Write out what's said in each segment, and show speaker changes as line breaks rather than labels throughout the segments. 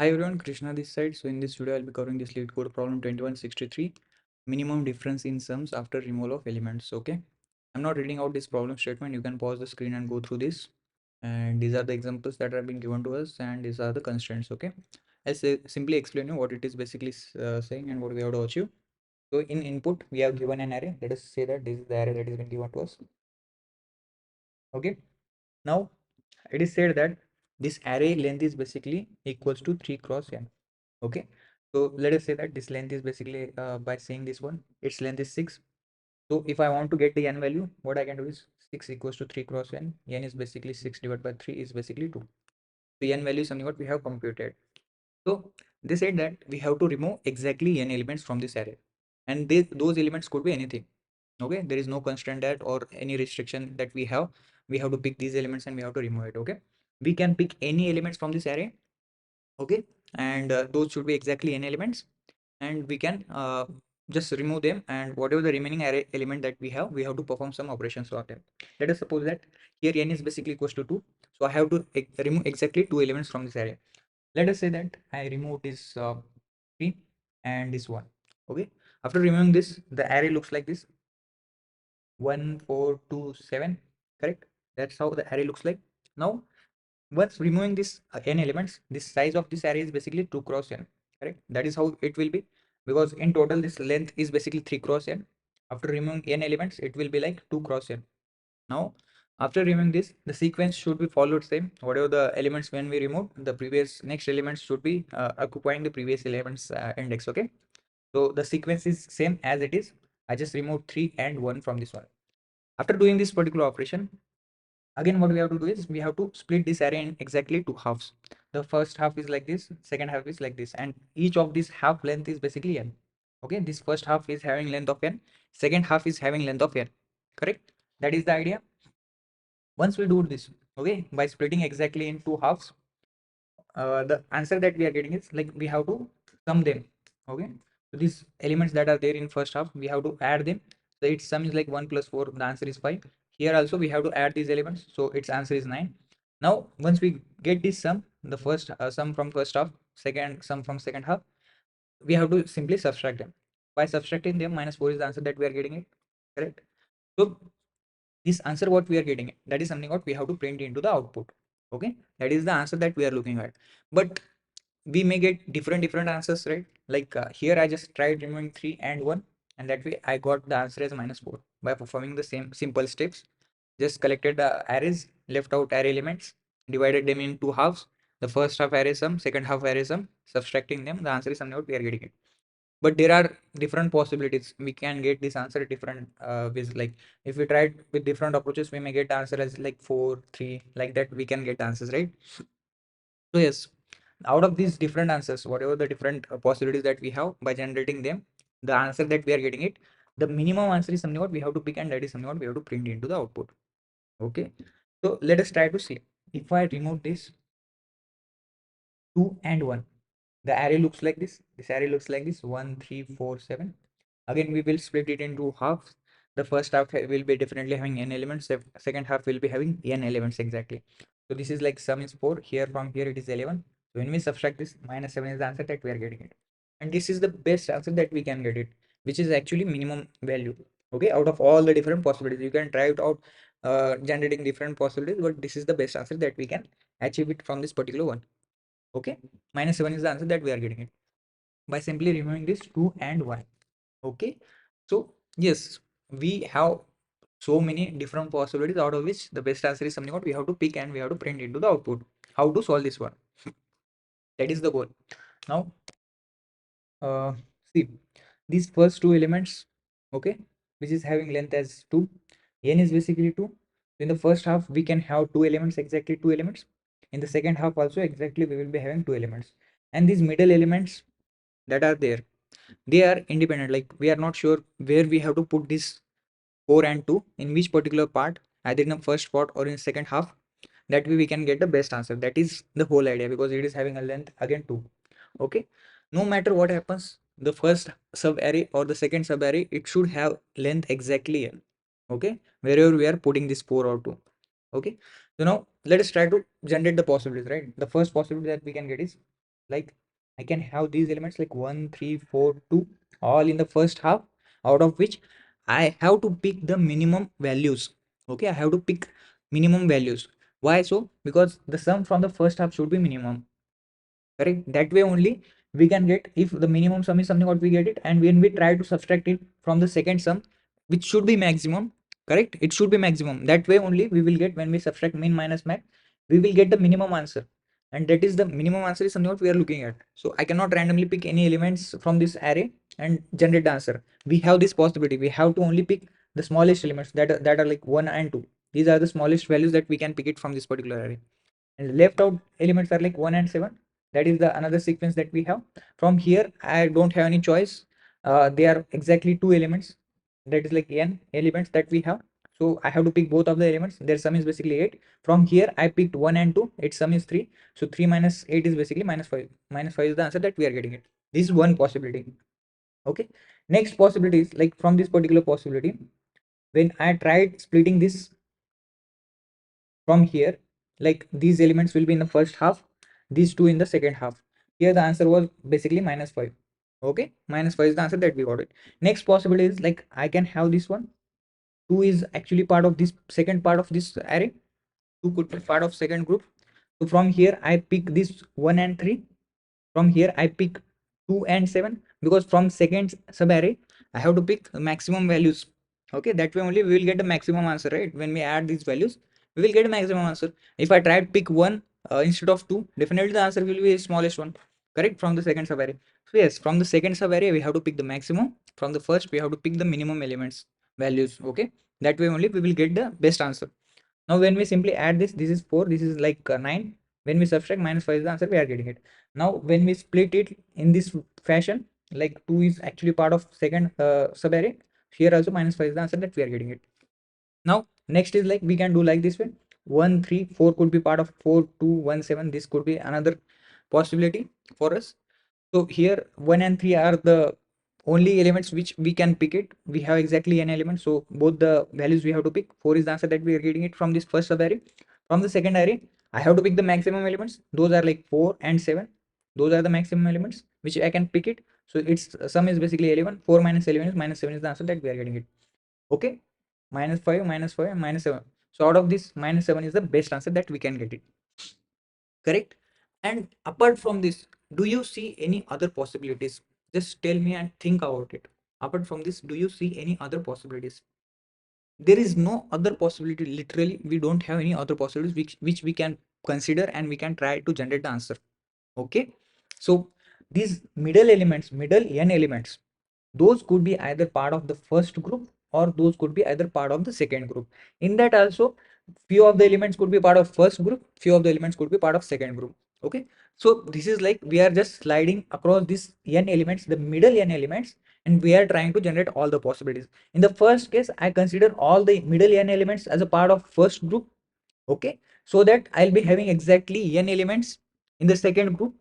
Hi everyone, Krishna this side. So in this video, I'll be covering this LeetCode problem 2163, minimum difference in sums after removal of elements. Okay, I'm not reading out this problem statement. You can pause the screen and go through this. And these are the examples that have been given to us, and these are the constraints. Okay, simply explain you what it is basically saying and what we have to achieve. So in input, we have given an array. Let us say that this is the array that is been given to us. Okay, now it is said that this array length is basically equals to 3 cross n. Okay, so let us say that this length is basically by saying this one, its length is 6. So if I want to get the n value, what I can do is 6 equals to 3 cross n. N is basically 6 divided by 3 is basically 2. The n value is something what we have computed. So they said that we have to remove exactly n elements from this array, and those elements could be anything. Okay, there is no constraint that or any restriction that we have. We have to pick these elements and we have to remove it. Okay, we can pick any elements from this array. Okay, and those should be exactly n elements, and we can just remove them, and whatever the remaining array element that we have to perform some operations on them. Let us suppose that here n is basically equals to 2, so I have to remove exactly 2 elements from this array. Let us say that I remove this 3 and this 1. Okay, after removing this, the array looks like this: 1 4 2 7. Correct, that's how the array looks like. Now once removing this n elements, this size of this array is basically 2 cross n. Correct, that is how it will be, because in total this length is basically 3 cross n. After removing n elements, it will be like 2 cross n. Now after removing this, the sequence should be followed same. Whatever the elements when we remove, the previous next elements should be occupying the previous elements index. Okay, so the sequence is same as it is. I just removed 3 and 1 from this one. After doing this particular operation, again what we have to do is we have to split this array in exactly two halves. The first half is like this, second half is like this, and each of these half length is basically n. Okay, this first half is having length of n, second half is having length of n. Correct, that is the idea. Once we do this, okay, by splitting exactly in two halves, the answer that we are getting is like we have to sum them. Okay, so these elements that are there in first half, we have to add them. So its sum is like 1 plus 4, the answer is 5. Here also we have to add these elements, so its answer is 9. Now once we get this sum, the first sum from first half, second sum from second half, we have to simply subtract them. By subtracting them, minus 4 is the answer that we are getting it. Correct, so this answer what we are getting, that is something what we have to print into the output. Okay, that is the answer that we are looking at. But we may get different answers, right? Like here I just tried removing 3 and 1, and that way I got the answer as minus 4 by performing the same simple steps. Just collected the arrays, left out array elements, divided them in two halves. The first half array sum, second half array sum, subtracting them, the answer is something what we are getting it. But there are different possibilities. We can get this answer different ways. Like if we tried with different approaches, we may get answer as like 4 3, like that we can get answers, right? So yes, out of these different answers, whatever the different possibilities that we have, by generating them, the answer that we are getting it, the minimum answer is something what we have to pick, and that is something what we have to print into the output. Okay, so let us try to see. If I remove this 2 and 1, the array looks like this array looks like this: 1 3 4 7. Again we will split it into halves. The first half will be definitely having n elements, second half will be having n elements exactly. So this is like sum is 4, here from here it is 11. So when we subtract this, minus 7 is the answer that we are getting it, and this is the best answer that we can get it, which is actually minimum value. Okay, out of all the different possibilities, you can try it out generating different possibilities, but this is the best answer that we can achieve it from this particular one. Okay, minus 7 is the answer that we are getting it by simply removing this 2 and 1. Okay, so yes, we have so many different possibilities, out of which the best answer is something what we have to pick and we have to print into the output. How to solve this one? That is the goal. Now uh, see these first two elements, okay, which is having length as 2, n is basically 2. In the first half we can have two elements, exactly two elements. In the second half also exactly we will be having two elements, and these middle elements that are there, they are independent. Like we are not sure where we have to put this 4 and 2, in which particular part, either in the first part or in second half. That way we can get the best answer. That is the whole idea, because it is having a length again 2. Okay, no matter what happens, the first sub array or the second sub array, it should have length exactly n. Okay, wherever we are putting this 4 or 2. Okay, so now let us try to generate the possibilities, right? The first possibility that we can get is Like I can have these elements like 1, 3, 4, 2 all in the first half, out of which I have to pick the minimum values. Okay, I have to pick minimum values. Why so? Because the sum from the first half should be minimum. Correct, that way only we can get, if the minimum sum is something what we get it, and when we try to subtract it from the second sum which should be maximum. Correct, it should be maximum. That way only we will get, when we subtract min minus max, we will get the minimum answer, and that is the minimum answer is something what we are looking at. So I cannot randomly pick any elements from this array and generate the answer. We have this possibility, we have to only pick the smallest elements that are like 1 and 2. These are the smallest values that we can pick it from this particular array, and left out elements are like 1 and 7. That is the another sequence that we have. From here I don't have any choice. They are exactly two elements, that is like n elements that we have. So I have to pick both of the elements. Their sum is basically 8. From here I picked 1 and 2, its sum is 3. So 3 minus 8 is basically minus 5. Minus 5 is the answer that we are getting it. This is one possibility. Okay, next possibility is like, from this particular possibility, when I tried splitting this from here, like these elements will be in the first half, these two in the second half. Here the answer was basically minus 5. Okay, minus 5 is the answer that we got it. Next possibility is like, I can have this one. 2 is actually part of this second part of this array. 2 could be part of second group. So from here I pick this 1 and 3. From here I pick 2 and 7, because from second sub array I have to pick the maximum values. Okay, that way only we will get the maximum answer, right? When we add these values we will get a maximum answer. If I try to pick 1 instead of 2, definitely the answer will be the smallest one. Correct, from the second sub array. So yes, from the second sub array we have to pick the maximum. From the first we have to pick the minimum elements values. Okay, that way only we will get the best answer. Now when we simply add this is 4, this is like 9. When we subtract, minus 5 is the answer, we are getting it. Now when we split it in this fashion, like 2 is actually part of second sub array, here also minus 5 is the answer that we are getting it. Now next is like, we can do like this way. 1, 3, 4 could be part of 4, 2, 1, 7. This could be another possibility for us. So here 1 and 3 are the only elements which we can pick it. We have exactly n elements, so both the values we have to pick. 4 is the answer that we are getting it from this first sub array. From the second array I have to pick the maximum elements. Those are like 4 and 7. Those are the maximum elements which I can pick it. So its sum is basically 11. 4 minus 11 is minus 7 is the answer that we are getting it. Okay, minus 5, minus 5 and minus 7. So out of this, minus 7 is the best answer that we can get it. Correct. And apart from this, do you see any other possibilities? Just tell me and think about it. Apart from this, do you see any other possibilities? There is no other possibility. Literally we don't have any other possibilities which we can consider and we can try to generate the answer. Okay, so these middle n elements, those could be either part of the first group or those could be either part of the second group. In that also, few of the elements could be part of first group, few of the elements could be part of second group. Okay, so this is like, we are just sliding across these n elements, the middle n elements, and we are trying to generate all the possibilities. In the first case I consider all the middle n elements as a part of first group. Okay, so that I'll be having exactly n elements in the second group.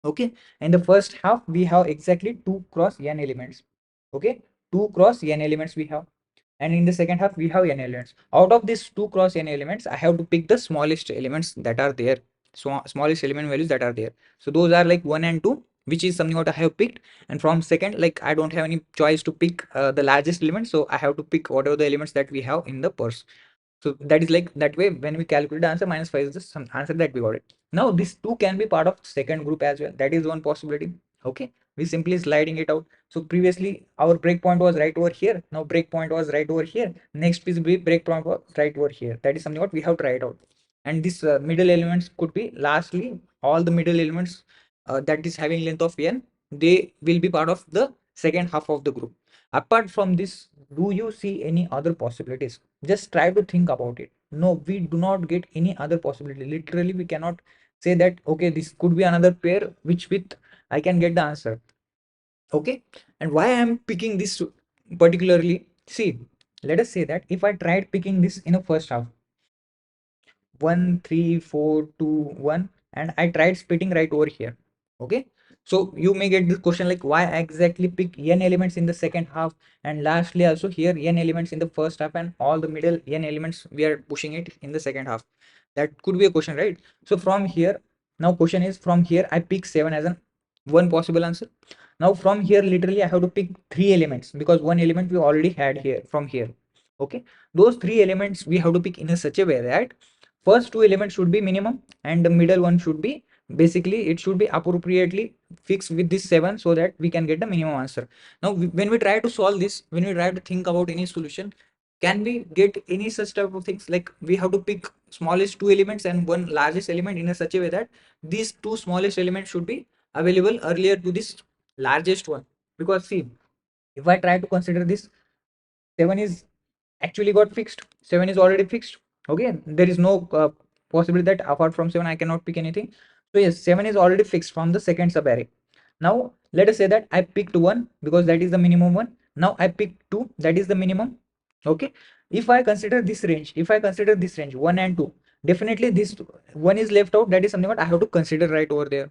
Okay, in the first half we have exactly 2 cross n elements. Okay, 2 cross n elements we have, and in the second half we have n elements. Out of these 2 cross n elements I have to pick the smallest elements that are there. So smallest element values that are there, so those are like 1 and 2, which is something what I have picked. And from second, like I don't have any choice to pick the largest element, so I have to pick whatever the elements that we have in the purse. So that is like, that way when we calculate the answer, minus 5 is the some answer that we got it. Now this 2 can be part of second group as well. That is one possibility. Okay, we simply sliding it out. So previously our breakpoint was right over here. Now breakpoint was right over here. Next piece be breakpoint was right over here. That is something what we have tried out. And this middle elements could be, lastly all the middle elements that is having length of n, they will be part of the second half of the group. Apart from this, do you see any other possibilities? Just try to think about it. No, we do not get any other possibility. Literally we cannot say that okay, this could be another pair which with I can get the answer. Okay, and why I am picking this particularly, see, let us say that if I tried picking this in a first half, 1, 3, 4, 2, 1, and I tried splitting right over here. Okay, so you may get this question like, why exactly pick n elements in the second half, and lastly also here n elements in the first half, and all the middle n elements we are pushing it in the second half. That could be a question, right? So from here Now question is, from here I pick 7 as an one possible answer. Now from here literally I have to pick 3 elements, because one element we already had here from here. Okay, those 3 elements we have to pick in a such a way that first 2 elements should be minimum and the middle one should be, basically it should be appropriately fixed with this 7, so that we can get the minimum answer. Now when we try to solve this, when we try to think about any solution, can we get any such type of things, like we have to pick smallest 2 elements and one largest element in a such a way that these two smallest elements should be available earlier to this largest one? Because see, if I try to consider this, 7 is actually got fixed, 7 is already fixed. Okay, there is no possibility that apart from 7 I cannot pick anything. So yes, 7 is already fixed from the second sub array. Now let us say that I picked 1 because that is the minimum one. Now I picked 2, that is the minimum. Okay, if I consider this range, if I consider this range 1 and 2, definitely this one is left out. That is something what I have to consider right over there,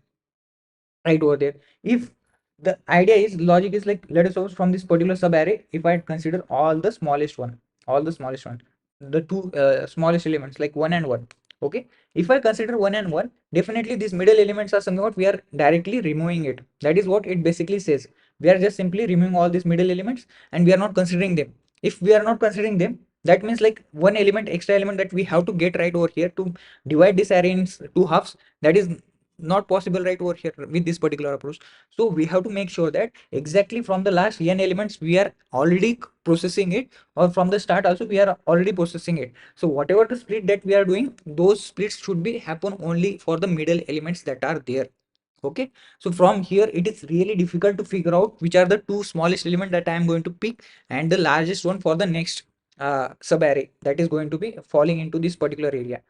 right over there. If the idea is, logic is like, let us suppose from this particular sub array, if I consider all the smallest one, all the smallest one, the two smallest elements like 1 and 1. Okay, if I consider 1 and 1, definitely these middle elements are something what we are directly removing it. That is what it basically says. We are just simply removing all these middle elements and we are not considering them. If we are not considering them, that means like one element, extra element that we have to get right over here to divide this array in two halves, that is not possible right over here with this particular approach. So we have to make sure that exactly from the last n elements we are already processing it, or from the start also we are already processing it. So whatever the split that we are doing, those splits should be happen only for the middle elements that are there. Okay, so from here it is really difficult to figure out which are the two smallest element that I am going to pick and the largest one for the next sub array that is going to be falling into this particular area.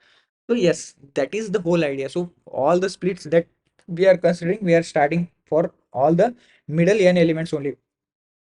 So yes, that is the whole idea. So all the splits that we are considering, we are starting for all the middle n elements only.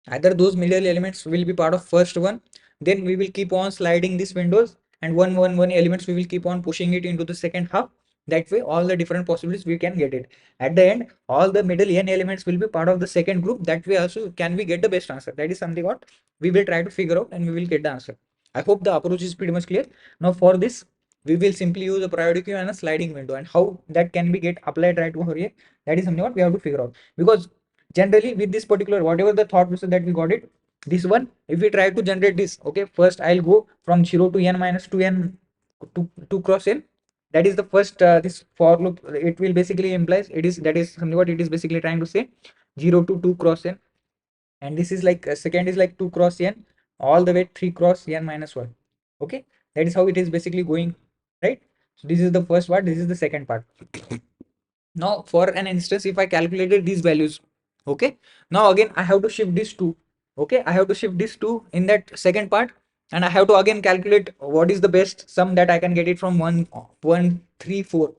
Either those middle elements will be part of first one, then we will keep on sliding these windows, and one elements we will keep on pushing it into the second half. That way, all the different possibilities we can get it. At the end, all the middle n elements will be part of the second group. That way also can we get the best answer. That is something what we will try to figure out and we will get the answer. I hope the approach is pretty much clear. Now for this, we will simply use a priority queue and a sliding window, and how that can be get applied right over here. That is something what we have to figure out, because generally with this particular whatever the thought process that we got it, this one, if we try to generate this, okay, first I'll go from 0 to n minus 2n to 2 cross n. That is the first this for loop. It will basically implies it is, that is something what it is basically trying to say, 0 to 2 cross n. And this is like second is like 2 cross n all the way 3 cross n minus 1. Okay, that is how it is basically going, right? So this is the first part, this is the second part. Now for an instance, if I calculated these values, okay, now again I have to shift this 2. Okay, I have to shift this 2 in that second part, and I have to again calculate what is the best sum that I can get it from 1 1 3 4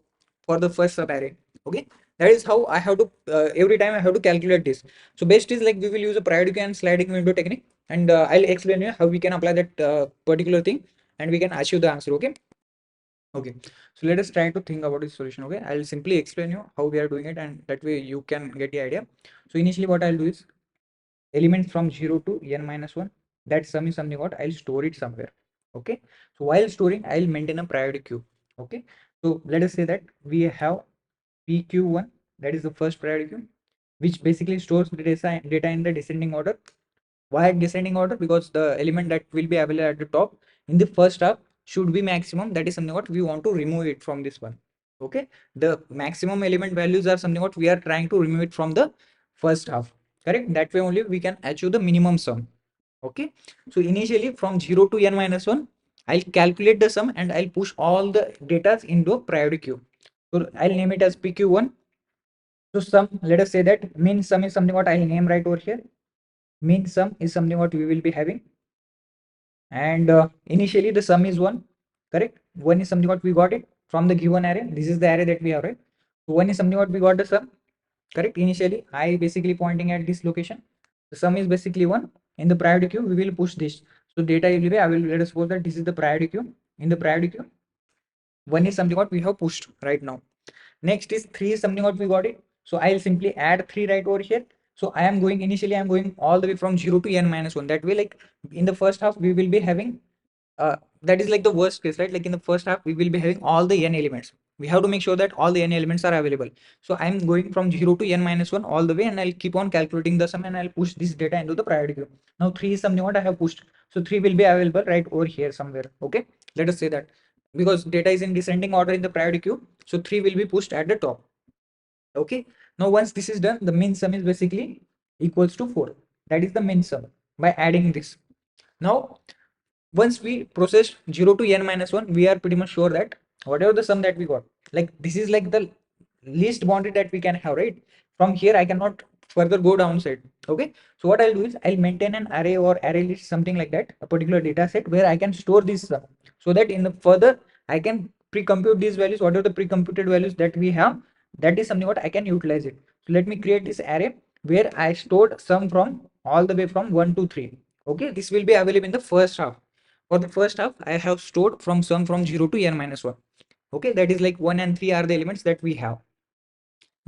for the first sub array. Okay, that is how I have to every time I have to calculate this. So best is like we will use a priority and sliding window technique, and I'll explain you how we can apply that particular thing and we can achieve the answer. Okay. Okay, so let us try to think about this solution. Okay, I'll simply explain you how we are doing it, and that way you can get the idea. So initially what I'll do is elements from 0 to n minus 1, that sum is something what I'll store it somewhere. Okay, so while storing I'll maintain a priority queue. Okay, so let us say that we have pq1, that is the first priority queue, which basically stores the data in the descending order. Why descending order? Because the element that will be available at the top in the first half should be maximum. That is something what we want to remove it from this one. Okay, the maximum element values are something what we are trying to remove it from the first half. Correct, that way only we can achieve the minimum sum. Okay, so initially from 0 to n minus 1, I'll calculate the sum and I'll push all the data into a priority queue. So I'll name it as pq1. So sum, let us say that min sum is something what I'll name right over here. Min sum is something what we will be having, and initially the sum is 1. Correct, 1 is something what we got it from the given array. This is the array that we have, right? So 1 is something what we got the sum. Correct, initially I basically pointing at this location. The sum is basically 1. In the priority queue we will push this, so data will be, I will, let us suppose that this is the priority queue. In the priority queue, 1 is something what we have pushed right now. Next is 3 is something what we got it, so I'll simply add 3 right over here. So I am going, initially I am going all the way from 0 to n minus 1. That way, like in the first half we will be having that is like the worst case, right? Like in the first half we will be having all the n elements. We have to make sure that all the n elements are available. So I'm going from 0 to n minus 1 all the way, and I'll keep on calculating the sum, and I'll push this data into the priority queue. Now 3 is something what I have pushed. So 3 will be available right over here somewhere. Okay, let us say that because data is in descending order in the priority queue, so 3 will be pushed at the top. Okay, now once this is done, the min sum is basically equals to 4. That is the min sum by adding this. Now once we process 0 to n minus 1, we are pretty much sure that whatever the sum that we got, like this is like the least boundary that we can have, right? From here I cannot further go downside. Okay, so what I'll do is I'll maintain an array or array list, something like that, a particular data set where I can store this sum, so that in the further I can pre-compute these values, whatever the pre-computed values that we have, that is something what I can utilize it. So let me create this array where I stored sum from all the way from 1 to 3. Okay, this will be available in the first half. For the first half, I have stored from sum from 0 to n minus 1. Okay, that is like 1 and 3 are the elements that we have.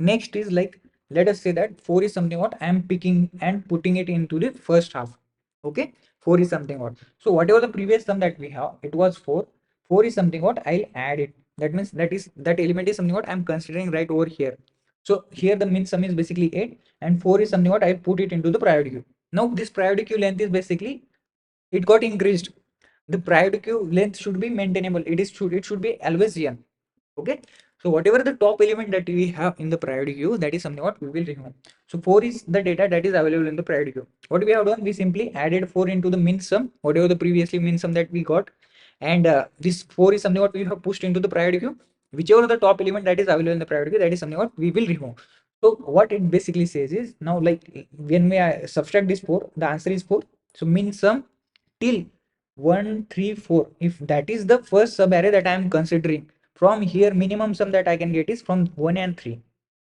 Next is like, let us say that 4 is something what I am picking and putting it into the first half. Okay, 4 is something what. So whatever the previous sum that we have, it was 4. 4 is something what I'll add it. That means that element is something what I'm considering right over here. So here the min sum is basically 8, and 4 is something what I put it into the priority queue. Now this priority queue length is basically, it got increased. The priority queue length should be maintainable. It should be always n. Okay, so whatever the top element that we have in the priority queue, that is something what we will remove. So 4 is the data that is available in the priority queue. What we have done, we simply added 4 into the min sum, whatever the previously min sum that we got, and this 4 is something what we have pushed into the priority queue. Whichever the top element that is available in the priority queue, that is something what we will remove. So what it basically says is, now like when we subtract this 4, the answer is 4. So min sum till 1 3 4, if that is the first sub array that I am considering, from here minimum sum that I can get is from 1 and 3,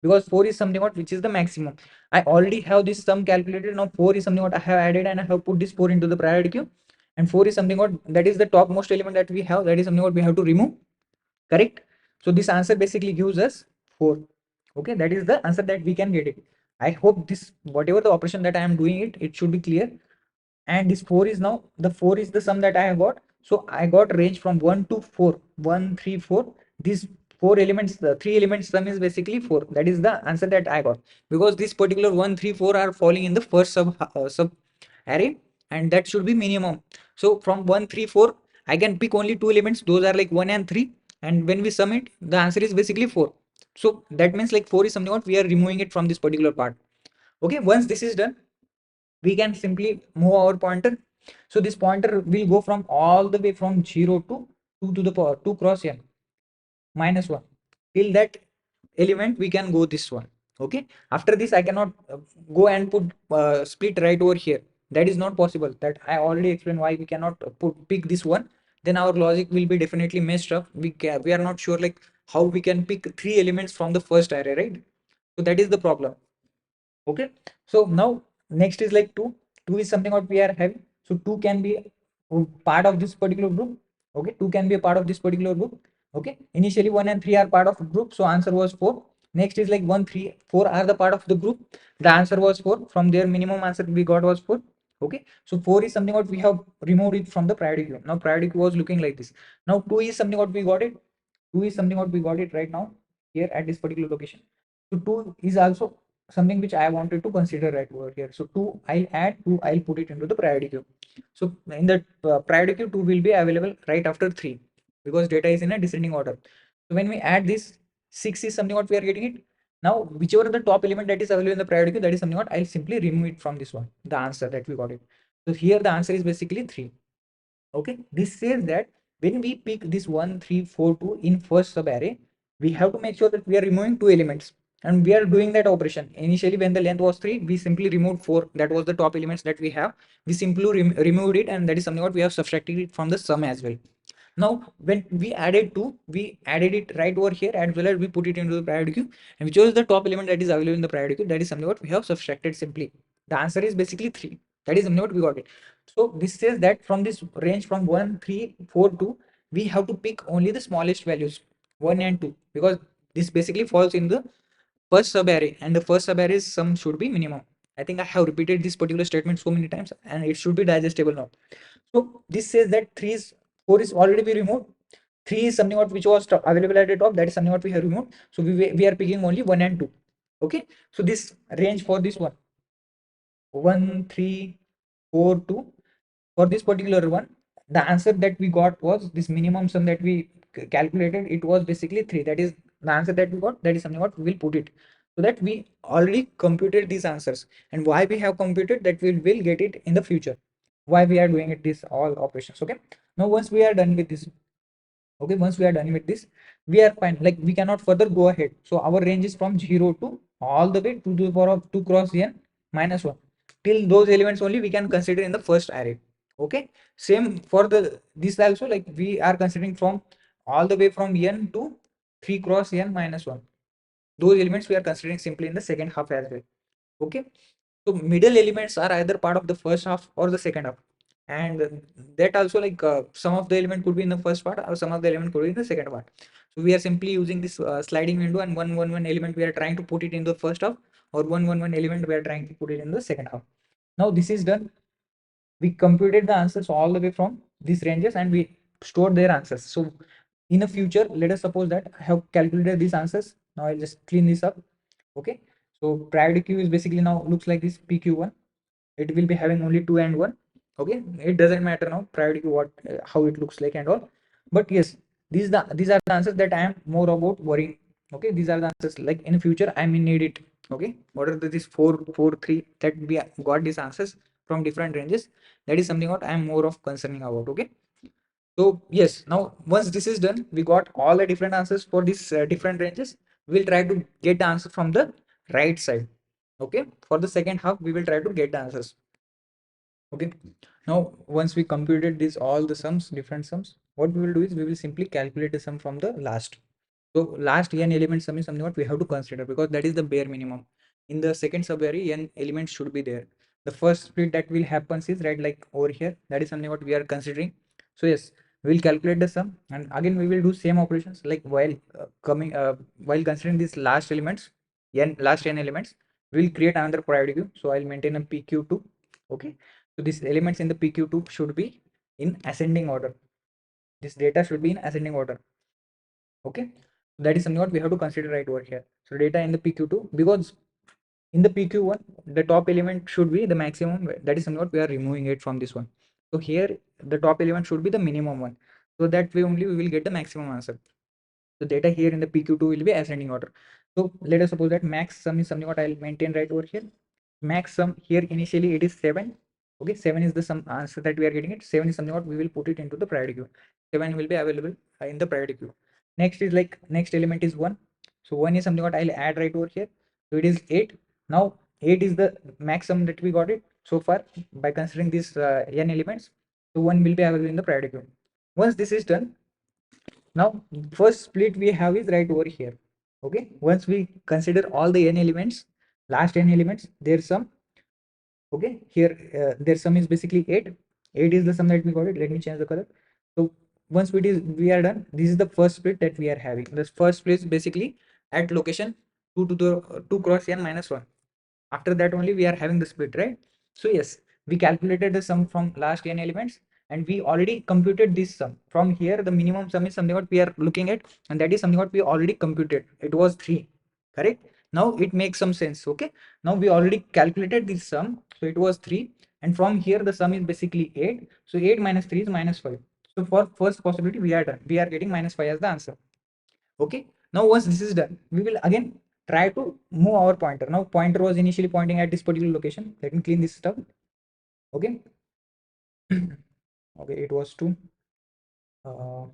because 4 is something what which is the maximum. I already have this sum calculated. Now 4 is something what I have added, and I have put this 4 into the priority queue, and 4 is something what that is the topmost element that we have, that is something what we have to remove. Correct. So this answer basically gives us 4. Okay, that is the answer that we can get it. I hope this, whatever the operation that I am doing, it should be clear. And this 4 is, now the 4 is the sum that I have got. So I got range from 1 to 4, 1 3 4. These 4 elements, the 3 elements sum is basically 4. That is the answer that I got, because this particular 1 3 4 are falling in the first sub array, and that should be minimum. So from 1 3 4 I can pick only 2 elements, those are like 1 and 3, and when we sum it, the answer is basically 4. So that means like 4 is something what we are removing it from this particular part. Okay, once this is done, we can simply move our pointer. So this pointer will go from all the way from 0 to 2 to the power 2 cross n minus 1. Till that element we can go this one. Okay, after this I cannot go and put split right over here. That is not possible. That I already explained why we cannot pick this one. Then our logic will be definitely messed up. We are not sure like how we can pick 3 elements from the first array, right? So that is the problem. Okay, so now next is like 2. 2 is something what we are having. So 2 can be part of this particular group. Okay, 2 can be a part of this particular group. Okay, initially 1 and 3 are part of group, so answer was 4. Next is like 1 3 4 are the part of the group, the answer was 4. From there minimum answer we got was 4. Okay, so 4 is something what we have removed it from the priority queue. Now priority queue was looking like this. Now 2 is something what we got it. 2 is something what we got it right now here at this particular location. So 2 is also something which I wanted to consider right over here. So 2 I'll add, 2 I'll put it into the priority queue. So in the priority queue, 2 will be available right after 3, because data is in a descending order. So when we add this, 6 is something what we are getting it. Now whichever the top element that is available in the priority queue, that is something what I'll simply remove it from this one, the answer that we got it. So here the answer is basically 3. Okay, this says that when we pick this 1 3 4 2 in first sub array, we have to make sure that we are removing 2 elements, and we are doing that operation. Initially when the length was 3, we simply removed 4, that was the top elements that we have. We simply removed it, and that is something what we have subtracted it from the sum as well. Now when we added 2, we added it right over here, as well as we put it into the priority queue, and which was the top element that is available in the priority queue, that is something what we have subtracted simply. The answer is basically 3. That is something what we got it. So this says that from this range from 1 3 4 2, we have to pick only the smallest values 1 and 2, because this basically falls in the first sub array, and the first sub array's sum should be minimum. I think I have repeated this particular statement so many times, and it should be digestible now. So this says that 4 is already be removed. 3 is something what which was available at the top, that is something what we have removed. So we are picking only 1 and 2. Okay, so this range for this one, 1 3 4 2, for this particular one, the answer that we got was this minimum sum that we calculated, it was basically 3. That is the answer that we got, that is something what we will put it, so that we already computed these answers. And why we have computed that, we will get it in the future, why we are doing it, this all operations. Okay, now once we are done with this, okay, once we are done with this, we are fine, like we cannot further go ahead. So our range is from 0 to all the way to the power of 2 cross n minus 1, till those elements only we can consider in the first array. Okay, same for the this also, like we are considering from all the way from n to 3 cross n minus 1, those elements we are considering simply in the second half as well. Okay, so middle elements are either part of the first half or the second half, and that also, like some of the element could be in the first part or some of the element could be in the second part. So we are simply using this sliding window, and one element we are trying to put it in the first half, or one element we are trying to put it in the second half. Now this is done. We computed the answers all the way from these ranges, and we stored their answers. So in the future, let us suppose that I have calculated these answers. Now I'll just clean this up. Okay, so priority queue is basically now looks like this PQ1. It will be having only 2 and 1. Okay, it doesn't matter now priority queue what how it looks like and all. But yes, these are the answers that I am more about worrying. Okay, these are the answers, like in future I may need it. Okay, what are these 4 4 3 that we got these answers from different ranges, that is something what I am more of concerning about. Okay, so yes, now once this is done, we got all the different answers for these different ranges. We'll try to get the answer from the right side. Okay, for the second half we will try to get the answers. Okay, now once we computed this all the sums, different sums, what we will do is we will simply calculate the sum from the last. So last n element sum is something what we have to consider, because that is the bare minimum. In the second subarray, n elements should be there. The first split that will happen is right, like over here, that is something what we are considering. So yes, we will calculate the sum, and again we will do same operations, like while while considering these last elements, last n elements, we will create another priority queue. So I'll maintain a PQ2. Okay, so these elements in the PQ2 should be in ascending order. This data should be in ascending order. Okay, that is something what we have to consider right over here. So data in the PQ2, because in the PQ1 the top element should be the maximum, that is something what we are removing it from this one. So here the top element should be the minimum one, so that way only we will get the maximum answer. So data here in the PQ2 will be ascending order. So let us suppose that max sum is something what I'll maintain right over here. Max sum here initially it is 7. Okay, 7 is the sum answer that we are getting it. 7 is something what we will put it into the priority queue. 7 will be available in the priority queue. Next is like next element is 1. So 1 is something what I'll add right over here. So it is 8. Now 8 is the maximum that we got it so far by considering these n elements. So 1 will be available in the priority queue. Once this is done, now first split we have is right over here. Okay, once we consider all the n elements, last n elements, their sum. Okay, here their sum is basically 8. 8 is the sum that we got it. Let me change the color. So once we are done, this is the first split that we are having. This first split is basically at location 2 to the 2 cross n minus 1. After that only we are having the split, right? So yes, we calculated the sum from last n elements, and we already computed this sum. From here the minimum sum is something what we are looking at, and that is something what we already computed. It was 3, correct? Now it makes some sense. Okay, now we already calculated this sum, so it was 3, and from here the sum is basically 8. So 8 minus 3 is minus 5. So for first possibility we are done, we are getting minus 5 as the answer. Okay, now once this is done, we will again try to move our pointer. Now pointer was initially pointing at this particular location. Let me clean this stuff. Okay. Okay, it was 2. uh,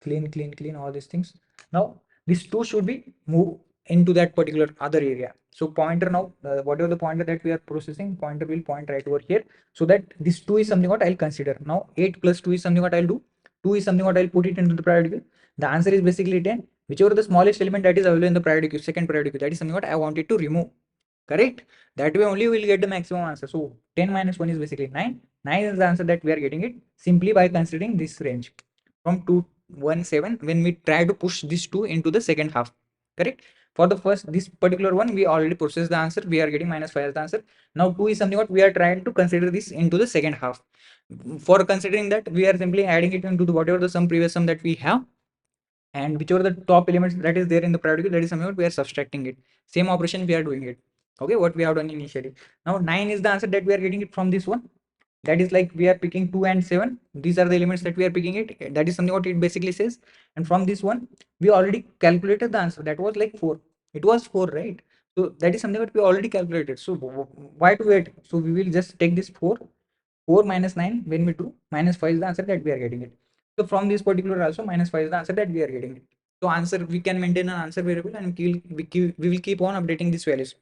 clean all these things. Now these 2 should be moved into that particular other area. So pointer now, whatever the pointer that we are processing, pointer will point right over here, so that this 2 is something what I'll consider. Now 8 plus 2 is something what I'll do. 2 is something what I'll put it into the priority queue. The answer is basically 10. Whichever the smallest element that is available in the priority queue, second priority queue, that is something what I wanted to remove. Correct? That way only we'll get the maximum answer. So 10 minus 1 is basically 9. 9 is the answer that we are getting it simply by considering this range from 2 1 7 when we try to push this 2 into the second half. correct? For the first, this particular one, we already processed the answer. We are getting -5 as the answer. Now 2 is something what we are trying to consider this into the second half. For considering that, we are simply adding it into the whatever the sum, previous sum that we have, and whichever the top elements that is there in the priority queue, that is something what we are subtracting it. Same operation we are doing it. Okay, what we have done initially. Now 9 is the answer that we are getting it from this one. That is like we are picking 2 and 7. These are the elements that we are picking it. That is something what it basically says. And from this one, we already calculated the answer. That was like 4. It was 4, right? So that is something that we already calculated. So why to wait? So we will just take this 4. 4 minus 9 when we do -5 is the answer that we are getting it. So from this particular also -5 is the answer that we are getting it. So answer, we can maintain an answer variable, and we will keep on updating these values.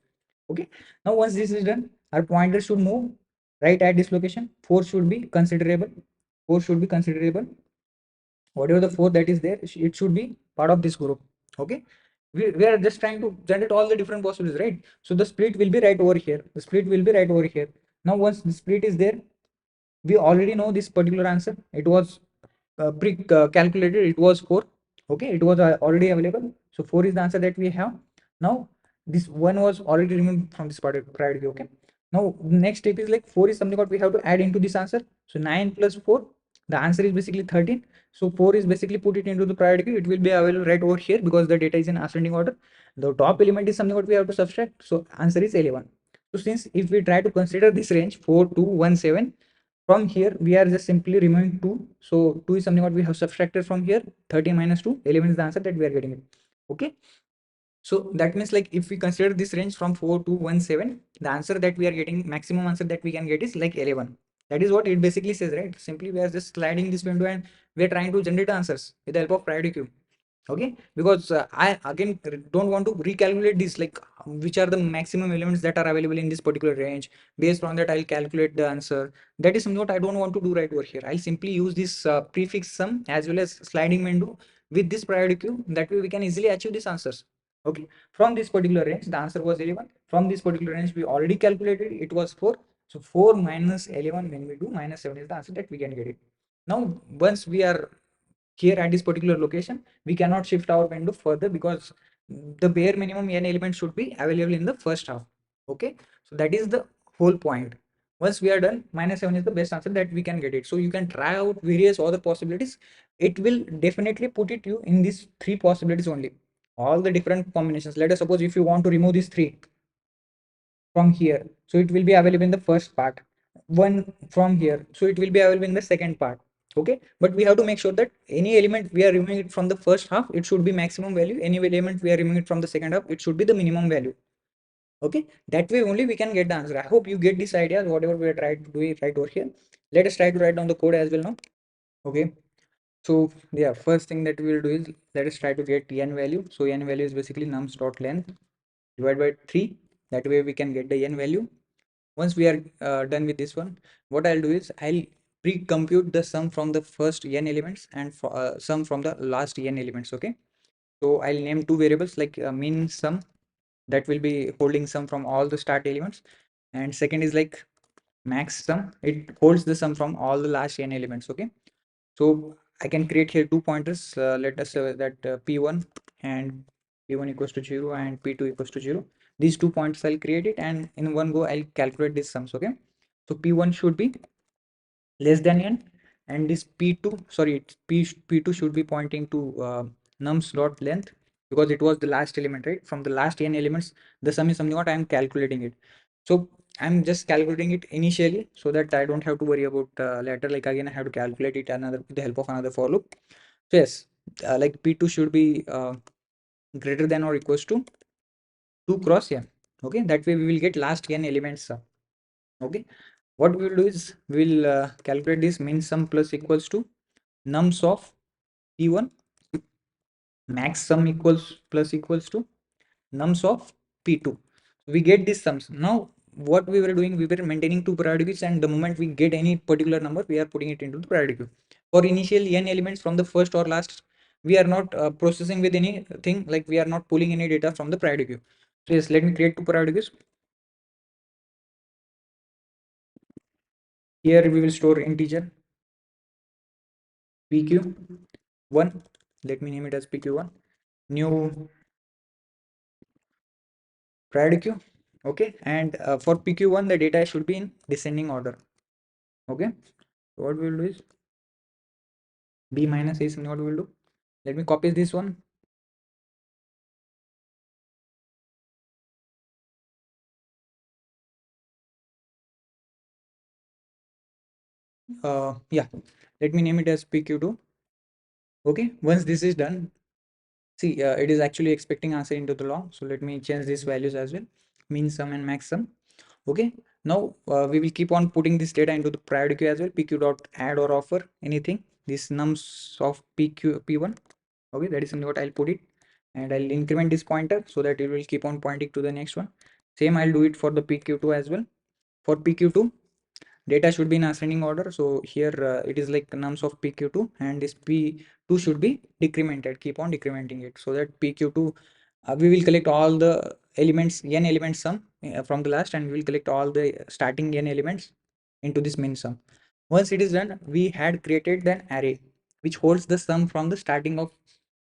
Okay. Now once this is done, our pointer should move right at this location. 4 should be considerable. 4 should be considerable. Whatever the 4 that is there, it should be part of this group. Okay. We are just trying to generate all the different possibilities, right? So the split will be right over here. The split will be right over here. Now once the split is there, we already know this particular answer. It was pre calculated. It was 4. Okay, it was already available. So 4 is the answer that we have. Now this one was already removed from this priority. Okay, now next step is like 4 is something what we have to add into this answer. So 9 plus 4, the answer is basically 13. So 4 is basically put it into the priority queue. It will be available right over here because the data is in ascending order. The top element is something what we have to subtract. So answer is 11. So since if we try to consider this range 4, 2, 1, 7, from here we are just simply removing 2. So 2 is something what we have subtracted from here. 13 minus 2, 11 is the answer that we are getting it. Okay. So that means like if we consider this range from 4 to 1, 7, the answer that we are getting, maximum answer that we can get is like 11. That is what it basically says, right? Simply we are just sliding this window and we are trying to generate answers with the help of priority queue. Okay, because I again don't want to recalculate this, like which are the maximum elements that are available in this particular range. Based on that, I'll calculate the answer. That is something what I don't want to do right over here. I'll simply use this prefix sum as well as sliding window with this priority queue. That way we can easily achieve these answers. Okay, from this particular range the answer was 11. From this particular range we already calculated, it was 4. So 4 minus 11 when we do -7 is the answer that we can get it. Now once we are here at this particular location, we cannot shift our window further because the bare minimum n element should be available in the first half. Okay, so that is the whole point. Once we are done, -7 is the best answer that we can get it. So you can try out various other possibilities. It will definitely put it you in these three possibilities only, all the different combinations. Let us suppose if you want to remove these three from here, so it will be available in the first part. One from here, so it will be available in the second part. Okay, but we have to make sure that any element we are removing it from the first half, it should be maximum value. Any element we are removing it from the second half, it should be the minimum value. Okay, that way only we can get the answer. I hope you get this idea, whatever we are trying to do it right over here. Let us try to write down the code as well now. Okay, so yeah, first thing that we will do is let us try to get n value. So n value is basically nums dot length divided by 3. That way we can get the n value. Once we are done with this one, what I'll do is I'll pre-compute the sum from the first n elements and sum from the last n elements. Okay, so I'll name two variables like min sum, that will be holding sum from all the start elements, and second is like max sum, it holds the sum from all the last n elements. Okay, so I can create here two pointers. Let us say that p1 and p1 equals to 0 and p2 equals to 0. These 2 points I'll create it, and in one go I'll calculate these sums. Okay, so p1 should be less than n, and this p2, sorry, p2 should be pointing to nums dot length, because it was the last element, right? From the last n elements, the sum is something what I'm calculating it. So I'm just calculating it initially so that I don't have to worry about later, like again I have to calculate it another with the help of another for loop. So yes, like p2 should be greater than or equals to 2 cross n. Okay, that way we will get last n elements. Okay, what we will do is we will calculate this min sum plus equals to nums of p1 max sum equals plus equals to nums of p2. We get these sums. Now what we were doing, we were maintaining two priority queues, and the moment we get any particular number, we are putting it into the priority queue. For initial n elements from the first or last, we are not processing with anything, like we are not pulling any data from the priority queue. So yes, let me create two priority queues. Here we will store integer pq1. Let me name it as pq1. New priority queue. Okay, and for PQ1 the data should be in descending order. Okay, so what we will do is B minus A is what we will do. Let me copy this one. Yeah, let me name it as PQ2. Okay, once this is done, see, it is actually expecting answer into the long. So let me change these values as well. Min sum and max sum. Okay, now we will keep on putting this data into the priority queue as well. PQ dot add or offer anything. This nums of PQ P1. Okay, that is something what I'll put it, and I'll increment this pointer so that it will keep on pointing to the next one. Same I'll do it for the PQ2 as well. For PQ2, data should be in ascending order. So here it is like nums of PQ2, and this P2 should be decremented. Keep on decrementing it so that PQ2 we will collect all the elements n elements sum from the last, and we will collect all the starting n elements into this min sum. Once it is done, we had created an array which holds the sum from the starting of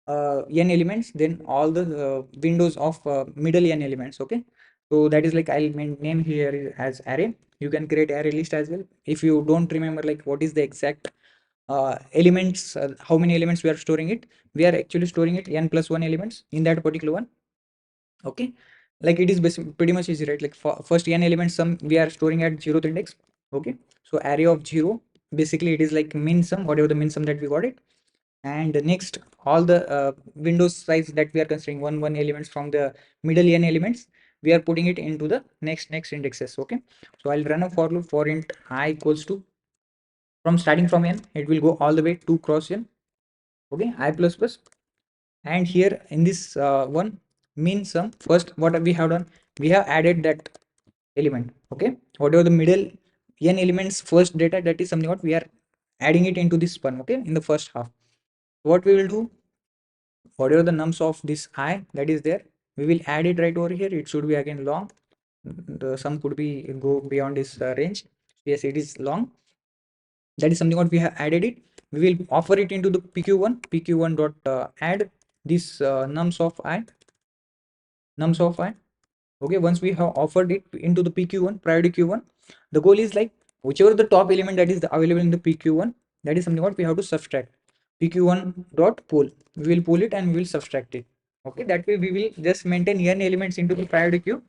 n elements, then all the windows of middle n elements. Okay, so that is like I'll name here as array. You can create array list as well if you don't remember like what is the exact elements, how many elements we are storing it. We are actually storing it n plus 1 elements in that particular one. Okay, like it is pretty much easy, right? Like for first n elements sum we are storing at 0th index. Okay, so array of 0, basically it is like min sum, whatever the min sum that we got it. And next, all the windows size that we are considering, one elements from the middle n elements, we are putting it into the next indexes. Okay, so I'll run a for loop for int I equals to, from starting from n it will go all the way to cross n. Okay, I plus plus. And here in this one min sum, first what we have done, we have added that element. Okay, whatever the middle n elements first data, that is something what we are adding it into this one. Okay, in the first half, what we will do, whatever the nums of this I that is there, we will add it right over here. It should be again long. The sum could be go beyond this range. Yes, it is long. That is something what we have added it. We will offer it into the pq1 dot add this nums of I. Okay, once we have offered it into the pq1 priority q1, the goal is like whichever the top element that is available in the pq1, that is something what we have to subtract. pq1 dot pull, we will pull it and we will subtract it. Okay, that way we will just maintain n elements into the priority queue,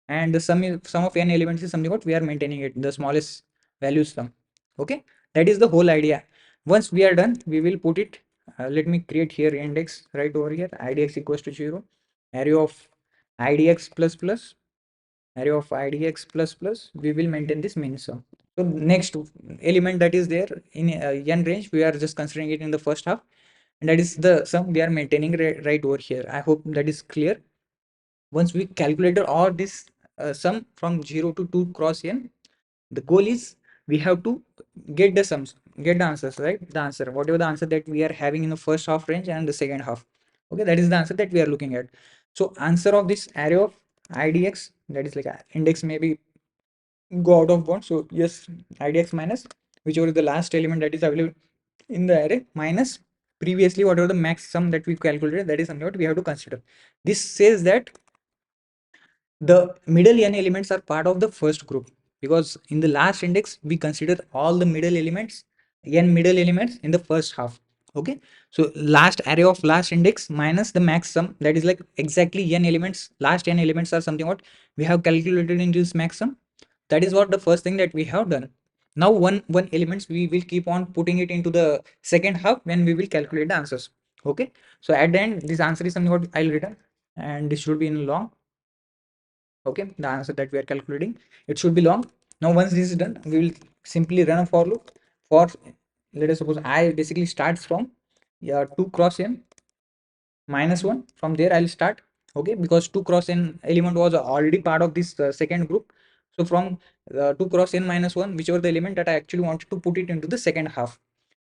and the sum of n elements is something what we are maintaining it, the smallest value sum. Okay, that is the whole idea. Once we are done, we will put it, let me create here index right over here, idx equals to 0, array of idx plus plus, array of idx plus plus, we will maintain this min sum. So next element that is there in n range, we are just considering it in the first half, and that is the sum we are maintaining right over here. I hope that is clear. Once we calculated all this sum from 0 to 2 cross n, the goal is we have to get the sums, get the answers, right? The answer, whatever the answer that we are having in the first half range and the second half. Okay, that is the answer that we are looking at. So answer of this array of idx, that is like index maybe go out of bound. So yes, idx minus whichever is the last element that is available in the array, minus previously whatever the max sum that we calculated, that is something what we have to consider. This says that the middle n elements are part of the first group, because in the last index we consider all the middle elements, n middle elements in the first half. Okay, so last array of last index minus the max sum, that is like exactly n elements, last n elements are something what we have calculated into this max sum. That is what the first thing that we have done. Now one elements we will keep on putting it into the second half when we will calculate the answers. Okay, so at the end this answer is something what I'll return, and this should be in long. Okay, the answer that we are calculating, it should be long. Now once this is done, we will simply run a for loop for, let us suppose I basically starts from 2 cross n minus 1. From there I'll start. Okay, because 2 cross n element was already part of this second group. So from 2 cross n minus 1, whichever the element that I actually wanted to put it into the second half,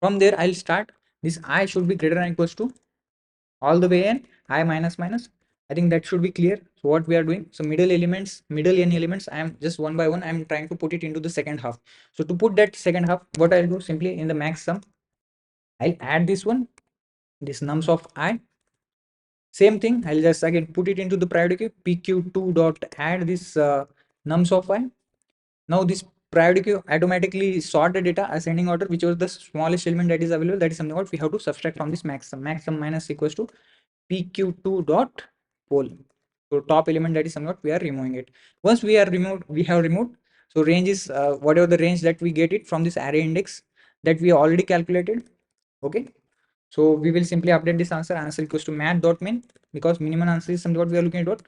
from there I'll start. This I should be greater than equals to all the way n I minus minus. I think that should be clear. So what we are doing, so middle elements, middle n elements, I am just one by one I am trying to put it into the second half. So to put that second half, what I'll do, simply in the max sum I'll add this one, this nums of I. Same thing, I'll just again put it into the priority queue, pq2 dot add this nums of I. Now this priority queue automatically sort the data ascending order, which was the smallest element that is available. That is something what we have to subtract from this maximum. Maximum minus equals to pq2 dot poll. So top element, that is something what we are removing it. Once we are removed, we have removed. So range is whatever the range that we get it from this array index that we already calculated. Okay. So we will simply update this answer. Answer equals to math.min, because minimum answer is something what we are looking at.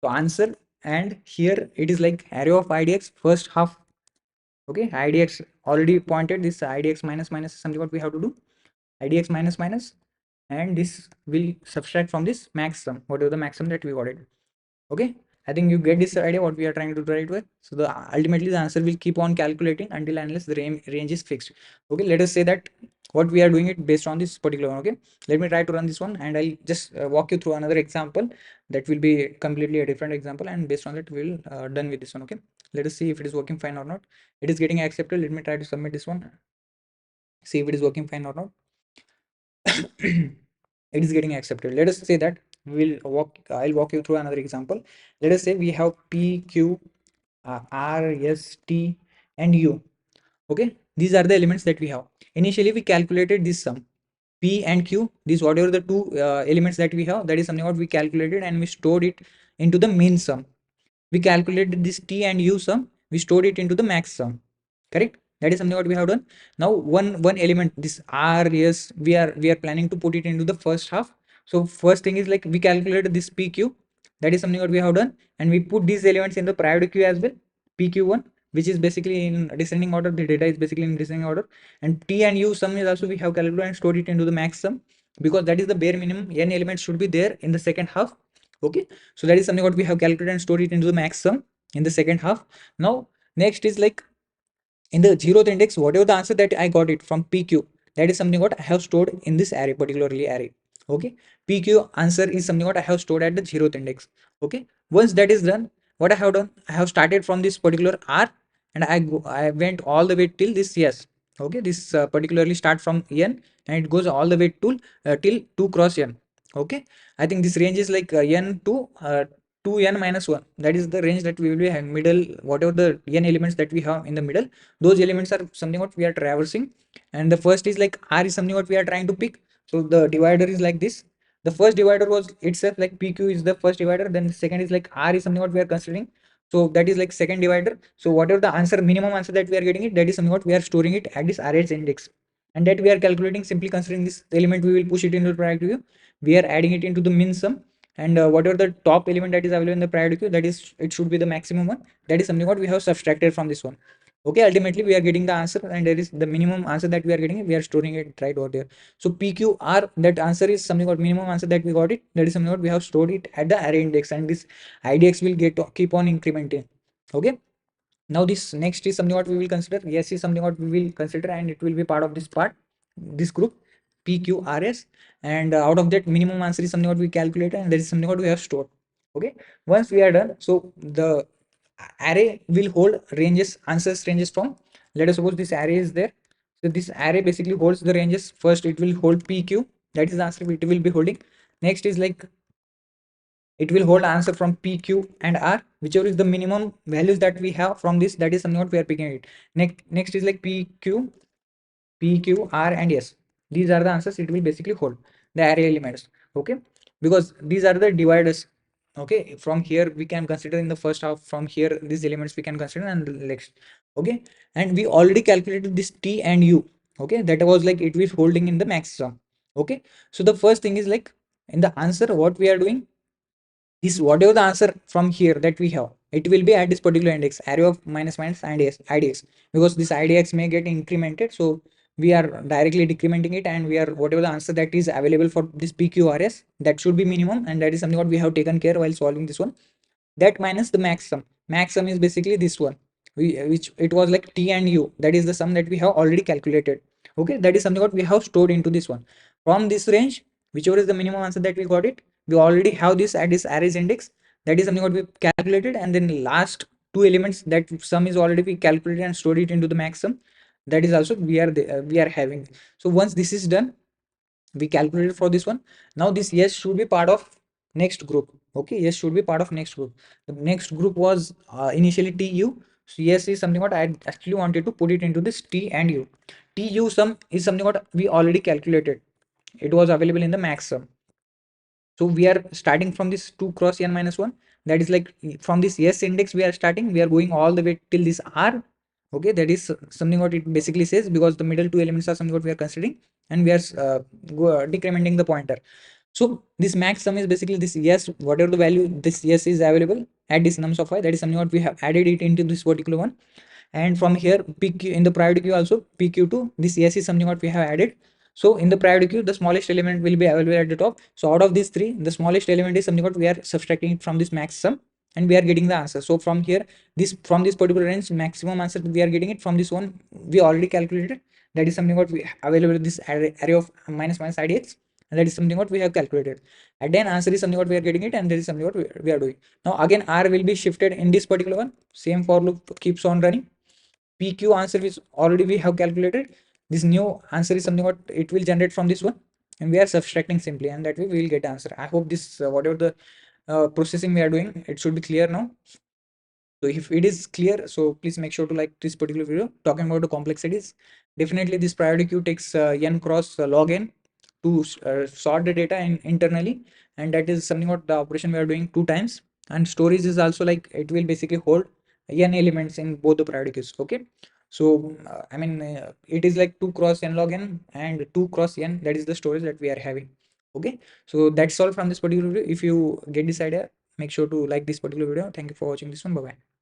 So answer, and here it is like array of idx first half. Okay, idx already pointed, this idx minus minus is something what we have to do. Idx minus minus, and this will subtract from this max sum, whatever the maximum that we got it. Okay, I think you get this idea what we are trying to write with. So the ultimately the answer will keep on calculating until unless the range is fixed. Okay, let us say that what we are doing it based on this particular one. Okay, let me try to run this one, and I'll just walk you through another example that will be completely a different example, and based on that we'll done with this one. Okay, let us see if it is working fine or not. It is getting accepted. Let me try to submit this one, see if it is working fine or not. It is getting accepted. Let us say that I'll walk you through another example. Let us say we have p, q, r, s, t, and u. Okay, these are the elements that we have. Initially we calculated this sum p and q, these whatever the two elements that we have, that is something what we calculated, and we stored it into the min sum. We calculated this t and u sum, we stored it into the max sum. Correct, that is something what we have done. Now one element, this r, yes, we are planning to put it into the first half. So first thing is like we calculated this pq, that is something what we have done, and we put these elements in the priority queue as well. Pq1, which is basically in descending order, the data is basically in descending order, and t and u sum is also we have calculated and stored it into the max sum, because that is the bare minimum n elements should be there in the second half. Okay, so that is something what we have calculated and stored it into the max sum in the second half. Now next is like in the zeroth index, whatever the answer that I got it from PQ, that is something what I have stored in this array, particularly array. Okay, PQ answer is something what I have stored at the zeroth index. Okay, once that is done, what I have done, I have started from this particular R, and I went all the way till this yes. Okay, this particularly start from n, and it goes all the way to till 2 cross n. Okay, I think this range is like n to 2n minus 1. That is the range that we will be having. Middle, whatever the n elements that we have in the middle, those elements are something what we are traversing. And the first is like r is something what we are trying to pick. So the divider is like this. The first divider was itself like pq is the first divider, then the second is like r is something what we are considering. So that is like second divider. So whatever the answer, minimum answer that we are getting it, that is something what we are storing it at this array's index, and that we are calculating simply considering this element. We will push it into the priority queue, we are adding it into the min sum, and whatever the top element that is available in the priority queue, that is it should be the maximum one. That is something what we have subtracted from this one. Okay, ultimately we are getting the answer, and there is the minimum answer that we are getting, we are storing it right over there. So pqr, that answer is something what minimum answer that we got it, that is something what we have stored it at the array index, and this idx will get to keep on incrementing. Okay, now this next is something what we will consider. Yes is something what we will consider, and it will be part of this part, this group pqrs, and out of that minimum answer is something what we calculated, and that is something what we have stored. Okay, once we are done, so the array will hold ranges, answers ranges from, let us suppose this array is there. So this array basically holds the ranges. First it will hold pq, that is the answer it will be holding. Next is like it will hold answer from p, q, and r, whichever is the minimum values that we have from this, that is something what we are picking it. Next is like p, q, r, and s. These are the answers it will basically hold, the array elements. Okay, because these are the dividers. Okay, from here we can consider in the first half, from here these elements we can consider, and the next. Okay, and we already calculated this t and u. Okay, that was like it was holding in the max sum. Okay, so the first thing is like in the answer what we are doing, this whatever the answer from here that we have, it will be at this particular index, array of minus minus and idx, because this idx may get incremented. So we are directly decrementing it, and we are whatever the answer that is available for this pqrs, that should be minimum, and that is something what we have taken care while solving this one. That minus the max sum. Max sum is basically this one, which it was like t and u, that is the sum that we have already calculated. Okay, that is something what we have stored into this one. From this range, whichever is the minimum answer that we got it, we already have this at this arrays index, that is something what we calculated, and then last two elements, that sum is already we calculated and stored it into the max sum, that is also we are having. So once this is done, we calculated for this one. Now this yes should be part of next group. Okay, yes should be part of next group. The next group was initially tu. So yes is something what I actually wanted to put it into this t and u. Tu sum is something what we already calculated. It was available in the max sum. So we are starting from this 2 cross n minus 1. That is like from this s index we are starting. We are going all the way till this r. Okay, that is something what it basically says, because the middle two elements are something what we are considering, and we are decrementing the pointer. So this max sum is basically this yes, whatever the value this yes is available at this nums of y, that is something what we have added it into this particular one. And from here pq in the priority queue also pq2, this yes is something what we have added. So in the priority queue the smallest element will be available at the top. So out of these three, the smallest element is something what we are subtracting it from this max sum, and we are getting the answer. So from here, this from this particular range, maximum answer we are getting it from this one we already calculated. That is something what we available in this array of minus minus idx, and that is something what we have calculated. And then answer is something what we are getting it, and that is something what we are doing. Now again r will be shifted in this particular one. Same for loop keeps on running. PQ answer is already we have calculated. This new answer is something what it will generate from this one, and we are subtracting simply, and that way we will get answer. I hope this whatever the processing we are doing, it should be clear now. So if it is clear, so please make sure to like this particular video. Talking about the complexities, definitely this priority queue takes n cross log n to sort the data internally, and that is something what the operation we are doing 2 times. And storage is also like it will basically hold n elements in both the priority queues. Okay, so I mean it is like 2 cross n log n and 2 cross n, that is the storage that we are having. Okay, so that's all from this particular video. If you get this idea, make sure to like this particular video. Thank you for watching this one. Bye bye.